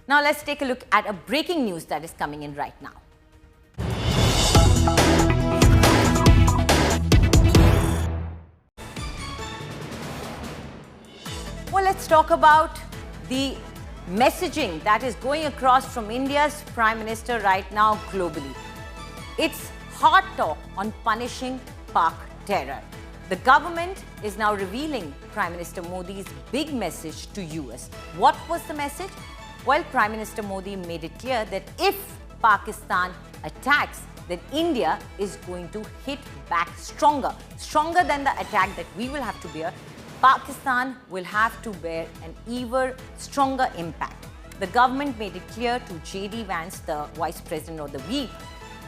Now let's take a look at a breaking news that is coming in right now. Well, let's talk about the messaging that is going across from India's Prime Minister right now globally. It's hard talk on punishing Pak terror. The government is now revealing Prime Minister Modi's big message to US. What was the message? Well, Prime Minister Modi made it clear that if Pakistan attacks, then India is going to hit back stronger than the attack that we will have to bear. Pakistan will have to bear an even stronger impact. The government made it clear to J.D. Vance, the Vice President of the week,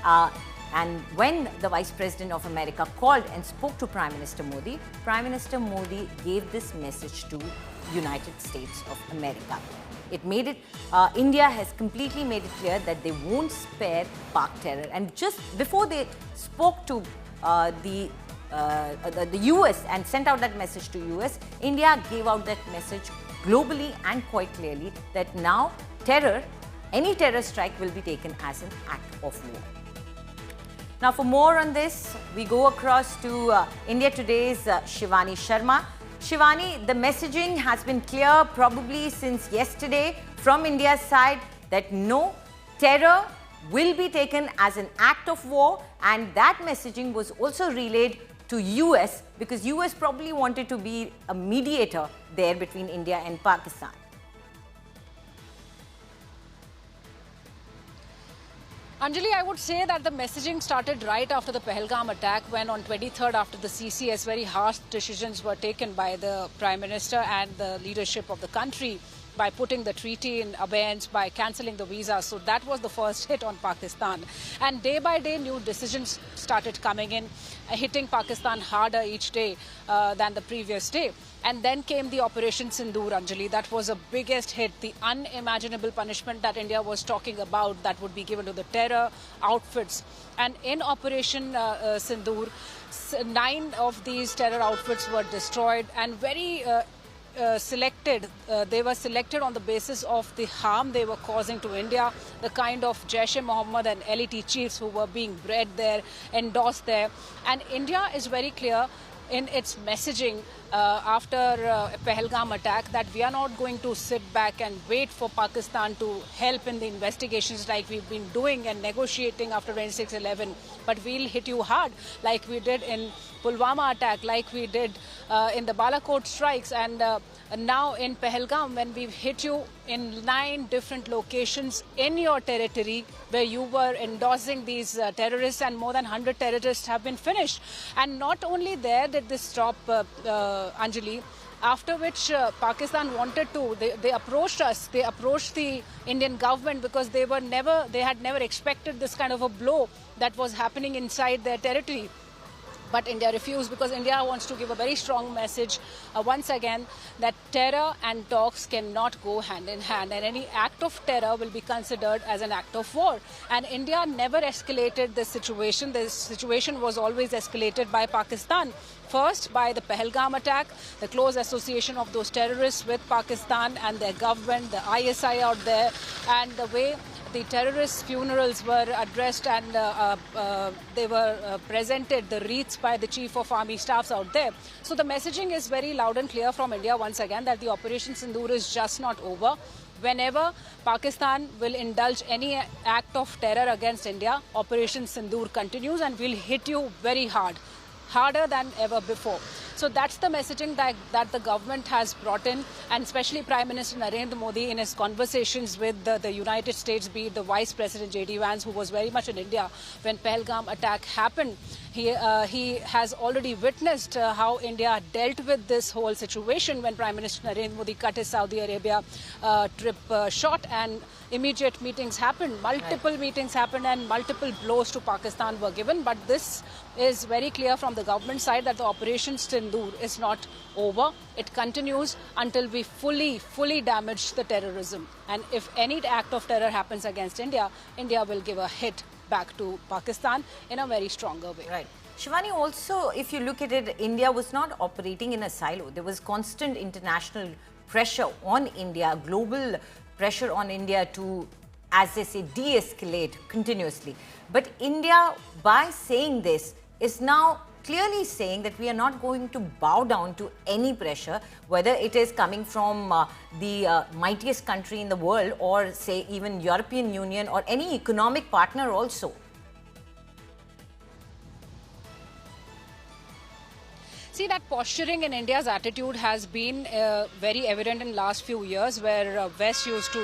and when the Vice President of America called and spoke to Prime Minister Modi gave this message to United States of America. It made it, India has completely made it clear that they won't spare Pak terror. And just before they spoke to the US and sent out that message to US, India gave out that message globally and quite clearly that now any terror strike will be taken as an act of war. Now for more on this, we go across to India Today's Shivani Sharma. Shivani, the messaging has been clear probably since yesterday from India's side that no, terror will be taken as an act of war, and that messaging was also relayed to US because US probably wanted to be a mediator there between India and Pakistan. Anjali, I would say that the messaging started right after the Pahalgam attack, when on 23rd after the CCS, very harsh decisions were taken by the Prime Minister and the leadership of the country by putting the treaty in abeyance, by cancelling the visa. So that was the first hit on Pakistan. And day by day, new decisions started coming in, hitting Pakistan harder each day than the previous day. And then came the Operation Sindoor, Anjali. That was the biggest hit, the unimaginable punishment that India was talking about that would be given to the terror outfits. And in Operation Sindoor, 9 of these terror outfits were destroyed and very selected. They were selected on the basis of the harm they were causing to India, the kind of jaish-e-mohammed and l.e.t chiefs who were being bred there, endorsed there. And India is very clear in its messaging after Pahalgam attack that we are not going to sit back and wait for Pakistan to help in the investigations like we've been doing and negotiating after 26/11, but we'll hit you hard like we did in Pulwama attack, like we did in the Balakot strikes, and now in Pahalgam, when we've hit you in 9 different locations in your territory where you were endorsing these terrorists, and more than 100 terrorists have been finished. And not only there did this stop, Anjali, after which Pakistan wanted to, they approached us, they approached the Indian government because they had never expected this kind of a blow that was happening inside their territory. But India refused because India wants to give a very strong message once again that terror and talks cannot go hand in hand, and any act of terror will be considered as an act of war. And India never escalated this situation. This situation was always escalated by Pakistan. First, by the Pahalgam attack, the close association of those terrorists with Pakistan and their government, the ISI out there, and the way the terrorist funerals were addressed and they were presented, the wreaths by the Chief of Army Staffs out there. So the messaging is very loud and clear from India once again that the Operation Sindoor is just not over. Whenever Pakistan will indulge any act of terror against India, Operation Sindoor continues and will hit you very hard, harder than ever before. So that's the messaging that the government has brought in, and especially Prime Minister Narendra Modi in his conversations with the United States, be it the Vice President J.D. Vance, who was very much in India when Pahalgam attack happened. He has already witnessed how India dealt with this whole situation when Prime Minister Narendra Modi cut his Saudi Arabia trip short, and immediate meetings happened, multiple meetings happened, and multiple blows to Pakistan were given. But this is very clear from the government side that the Operation Sindoor is not over. It continues until we fully damage the terrorism. And if any act of terror happens against India, India will give a hit back to Pakistan in a very stronger way. Right. Shivani, also, if you look at it, India was not operating in a silo. There was constant international pressure on India, global pressure on India to, as they say, de-escalate continuously. But India, by saying this, is now clearly saying that we are not going to bow down to any pressure, whether it is coming from the mightiest country in the world, or say even European Union or any economic partner also. See, that posturing in India's attitude has been very evident in the last few years, where West used to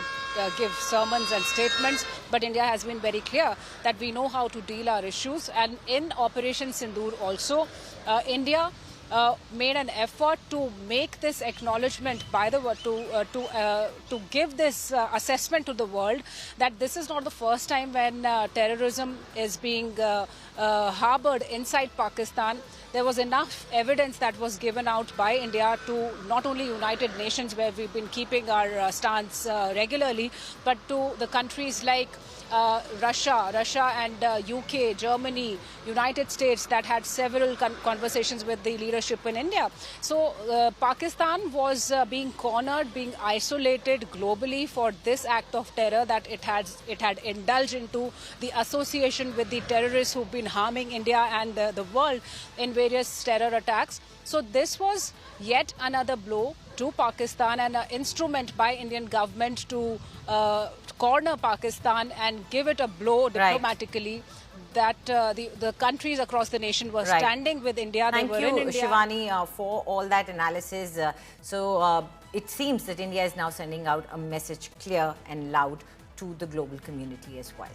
give sermons and statements, but India has been very clear that we know how to deal our issues. And in Operation Sindoor also, India made an effort to make this acknowledgement by the world, to give this assessment to the world that this is not the first time when terrorism is being harbored inside Pakistan. There was enough evidence that was given out by India to not only United Nations, where we've been keeping our stance regularly, but to the countries like Russia and UK, Germany, United States, that had several conversations with the leadership in India. So Pakistan was being cornered, being isolated globally for this act of terror that it had indulged into, the association with the terrorists who've been harming India and the world in various terror attacks. So this was yet another blow to Pakistan, and an instrument by Indian government to corner Pakistan and give it a blow diplomatically. That the countries across the nation were standing with India. Thank you, Shivani, for all that analysis. It seems that India is now sending out a message clear and loud to the global community as well.